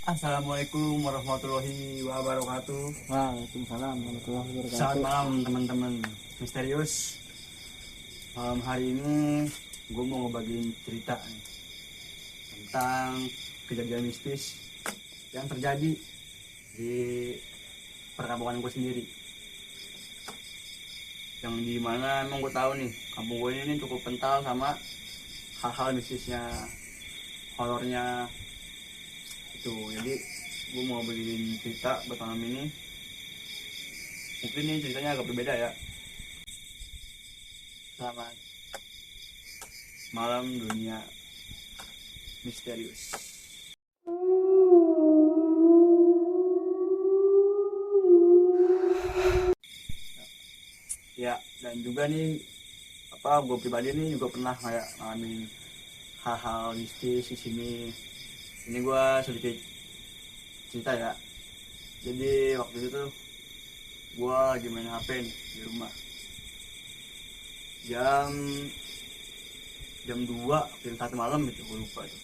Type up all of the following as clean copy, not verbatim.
Assalamualaikum warahmatullahi wabarakatuh. Waalaikumsalam warahmatullahi wabarakatuh. Selamat malam teman-teman misterius. Malam hari ini gue mau ngebagiin cerita nih, tentang kejadian mistis yang terjadi di perkampungan gue sendiri. Yang dimana emang gue tahu nih, kampung gue ini cukup kental sama hal-hal mistisnya, horornya itu. Jadi gue mau bagiin cerita buat malam ini. Mungkin ini ceritanya agak berbeda ya. Selamat malam dunia misterius. Ya, dan juga nih gue pribadi nih juga pernah kayak ngalamin hal-hal mistis di sini. Ini gue sedikit cerita ya. Jadi waktu itu tuh gue lagi main HP nih di rumah. Jam 2, jam 1 malam gitu, gue lupa tuh.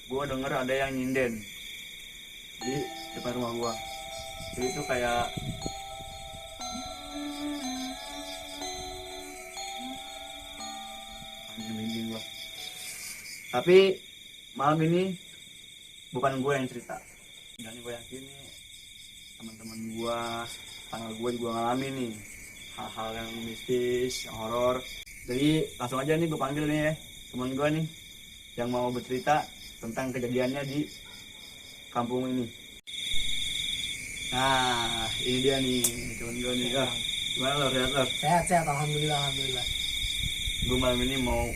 Gue denger ada yang nyinden di depan rumah gue. Jadi itu kayak anjing gue. Tapi malam ini bukan gue yang cerita, dan gue yakin nih teman-teman gue, tanggal gue juga ngalamin nih hal-hal yang mistis, yang horor. Jadi langsung aja nih gue panggil nih ya teman gue nih yang mau bercerita tentang kejadiannya di kampung ini. Nah, ini dia nih teman gue nih. Gimana lo, sehat lo? Sehat, alhamdulillah. Gue malam ini mau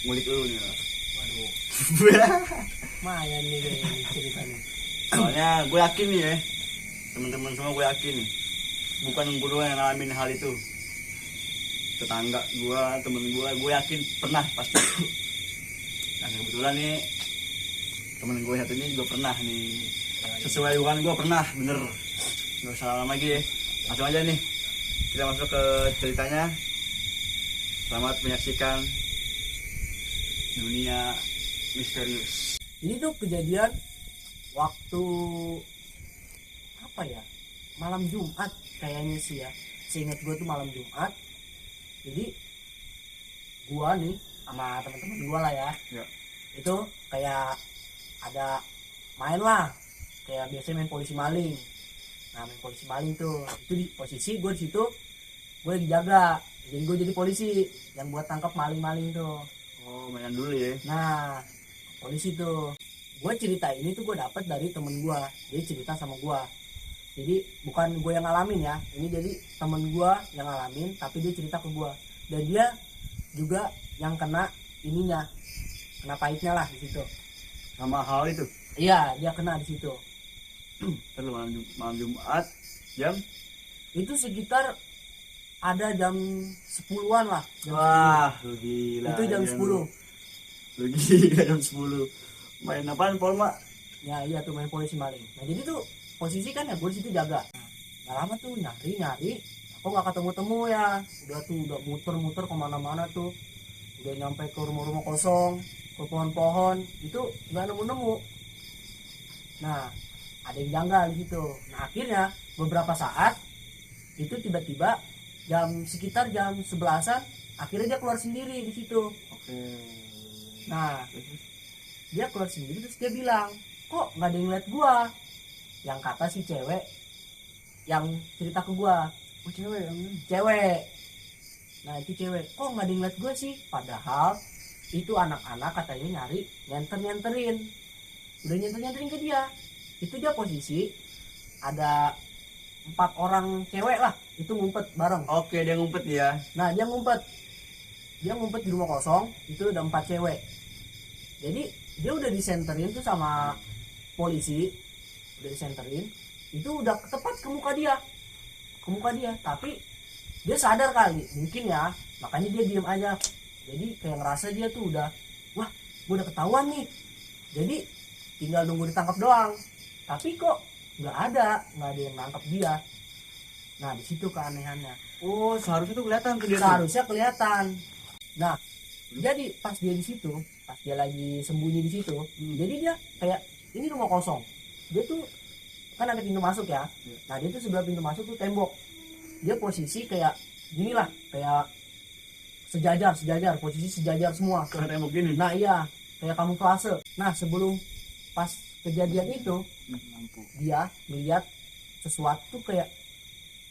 ngulik lu nih. Waduh, lumayan nih kayaknya nih ceritanya. Soalnya gue yakin nih ya, teman-teman semua gue yakin nih, bukan gue doang yang ngalamin hal itu. Tetangga gue, temen gue yakin pernah pasti. Dan kebetulan nih temen gue satu ini juga pernah nih. Sesuai dugaan gue pernah, bener. Gak usah lama lagi ya, langsung aja nih kita masuk ke ceritanya. Selamat menyaksikan dunia misterius. Ini tuh kejadian waktu apa ya? Malam Jumat kayaknya sih ya. Seingat gue tuh malam Jumat. Jadi gua nih sama teman-teman gua lah ya. Ya. Itu kayak ada main lah. Kayak biasanya main polisi maling. Nah, main polisi maling tuh. Itu di posisi gue di situ, gue lagi jaga. Jadi gue jadi polisi yang buat tangkap maling-maling tuh. Oh, mainan dulu ya. Nah, polisi tuh. Gue cerita ini tuh gue dapat dari temen gue. Dia cerita sama gue. Jadi bukan gue yang ngalamin ya. Ini jadi temen gue yang ngalamin, tapi dia cerita ke gue. Dan dia juga yang kena ininya, kena pahitnya lah di situ. Sama hal itu. Iya, dia kena di situ. Terus malam Jumat jam. Itu sekitar ada jam 10-an lah. Wah, lu gila. Itu jam 10. Lu gila jam 10. Main apaan, Pol, Mak? Ya iya tuh main polisi maling. Nah jadi tuh posisi kan ya gue di situ jaga. Nah, lama tuh nyari, aku nggak ketemu ya. Udah muter kemana-mana tuh. Udah nyampe ke rumah-rumah kosong, ke pohon-pohon, itu nggak nemu. Nah ada yang janggal di situ. Nah akhirnya beberapa saat itu tiba-tiba sekitar jam 11-an akhirnya dia keluar sendiri di situ. Oke. Nah dia keluar sendiri terus dia bilang, kok nggak ada yang lihat gua? Yang kata si cewek yang cerita ke gua. Oh, Cewek. Nah itu cewek, kok nggak ada yang lihat gua sih? Padahal itu anak-anak katanya nyenterin. Udah nyenterin ke dia. Itu dia posisi ada 4 orang cewek lah, itu ngumpet bareng. Oke, dia ngumpet ya. Nah dia ngumpet di rumah kosong, itu ada 4 cewek. Jadi dia udah disenterin tuh sama polisi, udah disenterin, itu udah tepat ke muka dia, tapi dia sadar kali, mungkin ya, makanya dia diem aja. Jadi kayak ngerasa dia tuh udah, wah, gue udah ketahuan nih, jadi tinggal nunggu ditangkap doang. Tapi kok nggak ada yang nangkap dia. Nah di situ keanehannya. Oh, seharusnya tuh kelihatan ke dia. Seharusnya kelihatan. Nah, jadi pas dia di situ, pas dia lagi sembunyi di situ, jadi dia kayak ini rumah kosong. Dia tuh kan ada pintu masuk ya. Nah dia tuh sebelah pintu masuk tuh tembok. Dia posisi kayak gini lah, kayak sejajar, posisi sejajar semua. Karena tembok gini. Nah iya, kayak kamuflase. Nah sebelum pas kejadian itu, dia melihat sesuatu kayak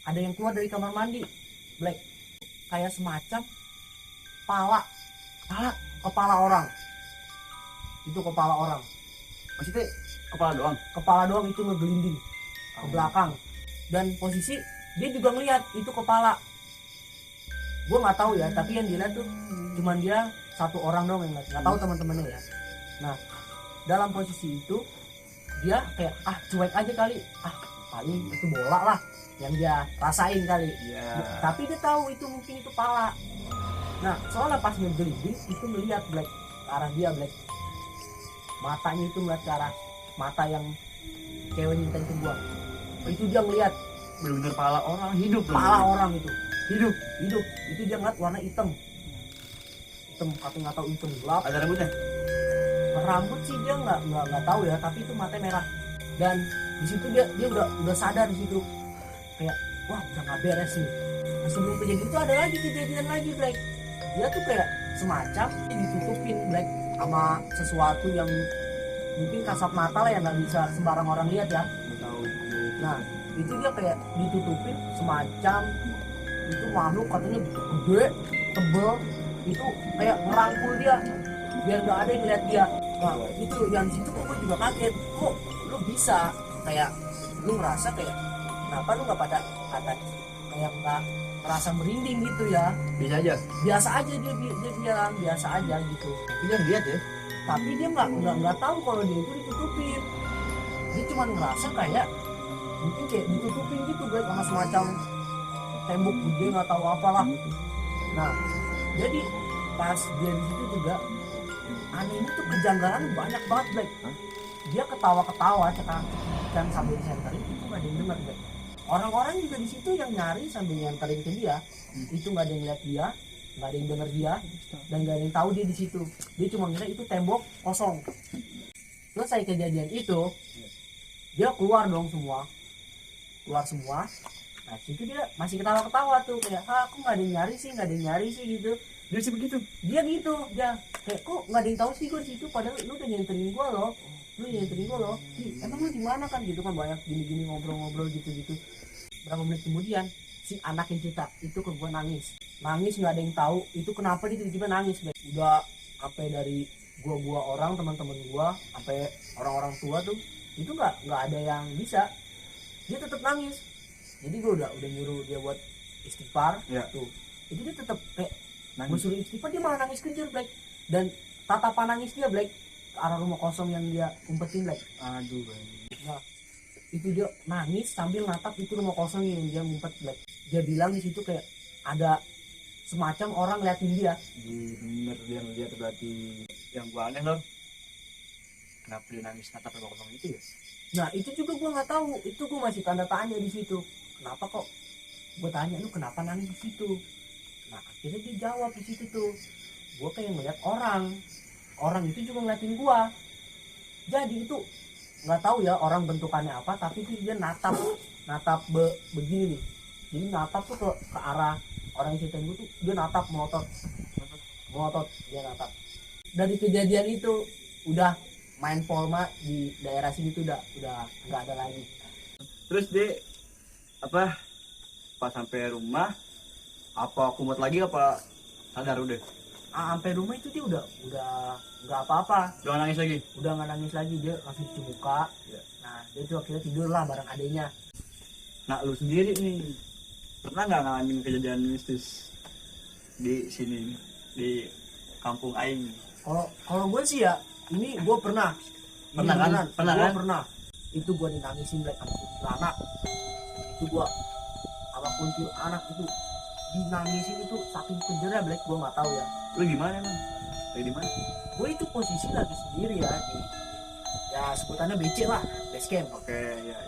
ada yang keluar dari kamar mandi, Black. Kayak semacam kepala orang. Itu kepala orang. Maksudnya kepala doang. Kepala doang itu ngegelinding ke belakang. Dan posisi dia juga ngelihat itu kepala. Gue nggak tahu ya, tapi yang dilihat tuh cuman dia satu orang doang yang nggak tahu teman-temannya ya. Nah dalam posisi itu dia kayak cuek aja kali, paling itu bola lah yang dia rasain kali. Tapi dia tahu itu mungkin itu pala. Nah soalnya pas ngegelinding itu melihat Black ke arah dia, Black. Matanya itu ngeliat ke arah mata yang cewek minta itu gua. Itu dia ngeliat Bener-bener pala orang hidup. pala orang itu hidup. itu dia ngeliat warna hitam, tapi nggak tahu hitam gelap. Ada rambutnya. Rambut sih dia nggak tahu ya, tapi itu matanya merah. Dan di situ dia udah sadar di situ kayak wah udah nggak beres nih. Nah, sebelum kejadian itu ada lagi kejadian lagi, Black. Dia tuh kayak semacam ditutupin, Black, sama sesuatu yang mungkin kasat mata lah yang nggak bisa sembarang orang lihat ya. Nah itu dia kayak ditutupin semacam itu makhluk katanya gede, tebel, itu kayak ngerangkul dia biar nggak ada yang lihat dia. Nah itu yang situ gue juga kaget, kok lu bisa kayak lu ngerasa kayak kenapa lu nggak pada kata kayak nggak merasa merinding gitu ya. Biasa aja dia bilang biasa aja gitu. Tapi dia lihat ya. Tapi dia nggak tahu kalau dia itu ditutupin. Dia cuma ngerasa kayak mungkin kayak ditutupin gitu guys sama semacam tembok gede nggak tahu apalah. Nah jadi pas dia di situ juga anehnya tuh kejanggalan banyak banget, Black. Dia ketawa cekan sambil disenterin itu nggak ada yang dengar, Black. Orang-orang juga di situ yang nyari sambil nyenterin ke dia itu nggak ada yang lihat dia, nggak ada yang denger dia, dan nggak ada yang tahu dia di situ. Dia cuma ngira itu tembok kosong. Selesai kejadian itu dia keluar semua. Nah situ dia masih ketawa-ketawa tuh kayak aku nggak ada yang nyari sih gitu. Dia sih begitu. Dia kayak kok nggak ada yang tahu sih gue di situ, padahal lu udah nyenterin gue loh. Emang lu di mana kan gitu kan, banyak gini ngobrol gitu. Berapa menit kemudian si anak yang cerita itu ke gue nangis nggak ada yang tahu itu kenapa dia tiba-tiba nangis, Black. Udah sampai dari gua orang teman-teman gua sampai orang-orang tua tuh itu nggak ada yang bisa, dia tetap nangis. Jadi gue udah nyuruh dia buat istighfar tuh, jadi dia tetap kayak gue suruh istighfar dia malah nangis kejar, Black. Dan tatapan nangis dia, Black, ke arah rumah kosong yang dia umpetin, Black. Aduh, nah itu dia nangis sambil natap itu rumah kosong yang dia ngumpet, Black. Dia bilang di situ kayak ada semacam orang ngeliatin dia. Bener dia ngeliat berarti. Yang gua aneh loh, kenapa dia nangis natap rumah kosong itu ya? Nah itu juga gue nggak tahu, itu gue masih tanda tanya di situ. Kenapa kok? Gue tanya lu kenapa nangis di situ? Nah akhirnya dia jawab di situ tuh, gue kayak ngeliat orang itu juga ngeliatin gue. Jadi itu nggak tahu ya orang bentukannya apa, tapi itu dia natap begini nih. Jadi natap tuh ke arah orang yang ceritain gue tuh, dia natap melotot dia natap. Dari kejadian itu udah main polma di daerah sini tuh udah nggak ada lagi. Terus dia pas sampai rumah apa kumat lagi apa sadar udah? Sampai rumah itu dia udah nggak apa-apa. Udah nangis lagi? Udah nggak nangis lagi, dia langsung cuci muka. Nah dia tuh akhirnya tidur lah bareng adenya. Nah lu sendiri nih pernah nggak ngalamin kejadian mistis di sini di kampung Aing? Kalau gue sih ya, ini gue pernah kan? Pernah. Itu gue dinangisin, Black, sama kuntilanak. Itu gue sama kuntilanak itu dinangisin itu saking kejernya, Black. Gue nggak tahu ya. Lu gimana emang? Lagi di mana? Gue itu posisi lagi sendiri ya di, ya sebutannya BC lah, base camp. Oke, ya.